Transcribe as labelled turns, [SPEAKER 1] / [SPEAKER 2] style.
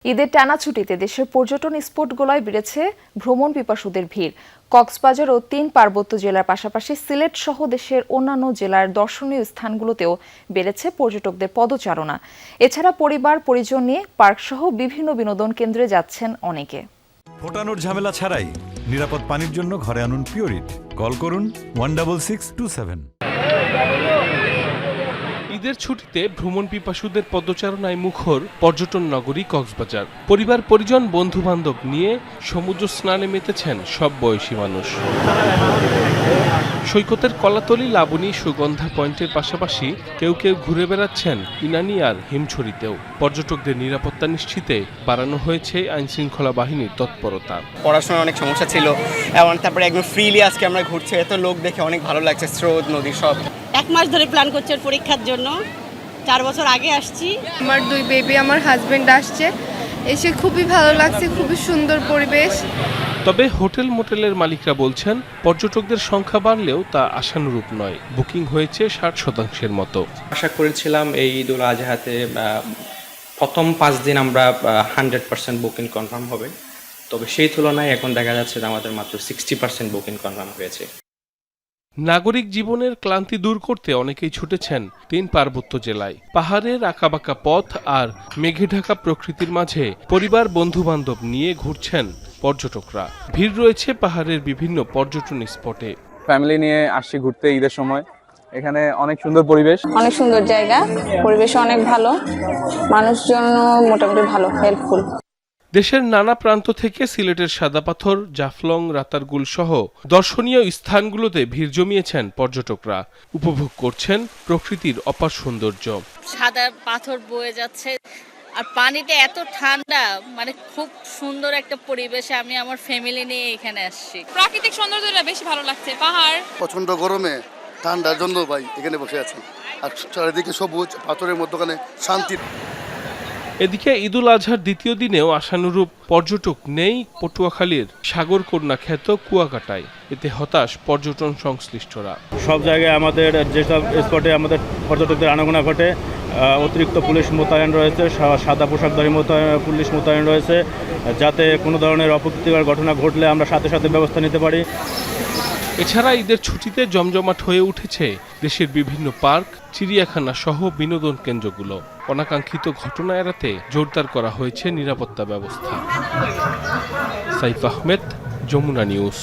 [SPEAKER 1] ঈদের টানা ছুটিতে দেশের পর্যটন স্পটগুলোয় বেড়েছে ভ্রমণ পিপাসুদের ভিড়। কক্সবাজার ও ৩ পার্বত্য জেলার পাশাপাশি সিলেট সহ দেশের অন্যান্য জেলার দর্শনীয় স্থানগুলোতেও বেড়েছে পর্যটকদের পদচারণা। এছাড়া পরিবার পরিজন নিয়ে পার্কসহ বিভিন্ন বিনোদন কেন্দ্রে যাচ্ছেন অনেকে।
[SPEAKER 2] ফোটানোর ঝামেলা ছাড়াই নিরাপদ পানির জন্য ঘরে আনুন পিওরিট। কল করুন 16627।
[SPEAKER 3] ঈদের ছুটিতে ভ্রমণ পিপাসুদের পদচারণায় মুখর পর্যটন নগরী কক্সবাজার। পরিবার পরিজন বন্ধু বান্ধব নিয়ে সমুদ্র স্নানে মেতেছেন সব বয়সী মানুষ। সৈকতের কলাতলি, লাবণী, সুগন্ধা পয়েন্টের পাশাপাশি কেউ কেউ ঘুরে বেড়াচ্ছেন ইনানি আর হিমছড়িতেও। পর্যটকদের নিরাপত্তা নিশ্চিতে বাড়ানো হয়েছে আইনশৃঙ্খলা বাহিনীর তৎপরতা।
[SPEAKER 4] পড়াশোনার অনেক সমস্যা ছিল, এবং তারপরে একদম ফ্রিলি আজকে আমরা ঘুরছি, এত লোক দেখে অনেক ভালো লাগছে। স্রোত, নদী সব।
[SPEAKER 5] 1 মাস ধরে প্ল্যান করছে পরীক্ষার জন্য, 4 বছর আগে আসছি।
[SPEAKER 6] আমার 2 বেবি, আমার হাজবেন্ড আসছে, এসে খুবই ভালো লাগছে, খুবই সুন্দর পরিবেশ।
[SPEAKER 3] তবে হোটেল মোটেলের মালিকরা বলছেন পর্যটকদের সংখ্যা বাড়লেও তা আশানুরূপ নয়। বুকিং হয়েছে 60% মতো।
[SPEAKER 7] আশা করেছিলাম এই ঈদ উল আজহাতে প্রথম 5 দিন আমরা 100% বুকিং কনফার্ম হবে, তবে সেই তুলনায় এখন দেখা যাচ্ছে যে আমাদের মাত্র 60% বুকিং কনফার্ম হয়েছে।
[SPEAKER 3] নাগরিক জীবনের ক্লান্তি দূর করতে অনেকেই ছুটেছেন 3 পার্বত্য জেলায়। পাহাড়ের আঁকাবাঁকা পথ আর মেঘে ঢাকা প্রকৃতির মাঝে পরিবার বন্ধু বান্ধব নিয়ে ঘুরছেন পর্যটকরা। ভিড় রয়েছে পাহাড়ের বিভিন্ন পর্যটন স্পটে।
[SPEAKER 8] ফ্যামিলি নিয়ে আসছি ঘুরতে ঈদের সময়। এখানে অনেক সুন্দর পরিবেশ,
[SPEAKER 6] অনেক সুন্দর জায়গা, পরিবেশ অনেক ভালো, মানুষজন মোটামুটি ভালো, হেল্পফুল।
[SPEAKER 3] দেশের নানা প্রান্ত থেকে সিলেটের সাদা পাথর, জাফলং, রাতারগুল সহ দর্শনীয় স্থানগুলোতে ভিড় জমিয়েছেন পর্যটকরা। উপভোগ করছেন প্রকৃতির অপার সৌন্দর্য।
[SPEAKER 5] সাদা পাথর বয়ে যাচ্ছে আর পানিটা এত ঠান্ডা, মানে খুব সুন্দর একটা পরিবেশে আমি আমার ফ্যামিলি নিয়ে এখানে আসছি।
[SPEAKER 6] প্রাকৃতিক সৌন্দর্যটা বেশি ভালো লাগছে। পাহাড়,
[SPEAKER 9] প্রচন্ড গরমে ঠান্ডার জন্য ভাই এখানে বসে আছি, আর চারিদিকে সবুজ, পাথরের মধ্যখানে শান্তি।
[SPEAKER 3] এদিকে ঈদুল আজহার দ্বিতীয় দিনেও আশানুরূপ পর্যটক নেই পটুয়াখালীর সাগরকন্যা খ্যাত কুয়াকাটায়। এতে হতাশ পর্যটন সংশ্লিষ্টরা।
[SPEAKER 10] সব জায়গায় আমাদের যেসব স্পটে আমাদের পর্যটকদের আনাগোনা ঘটে, অতিরিক্ত পুলিশ মোতায়েন রয়েছে, সাদা পোশাকধারী পুলিশ মোতায়েন রয়েছে, যাতে কোনো ধরনের অপ্রীতিকর ঘটনা ঘটলে আমরা সাথে সাথে ব্যবস্থা নিতে পারি।
[SPEAKER 3] এছাড়া ঈদের ছুটিতে জমজমাট হয়ে উঠেছে দেশের বিভিন্ন পার্ক, চিড়িয়াখানা সহ বিনোদন কেন্দ্রগুলো। অনাকাঙ্ক্ষিত ঘটনা এড়াতে জোরদার করা হয়েছে নিরাপত্তা ব্যবস্থা। সাইফ আহমেদ, যমুনা নিউজ।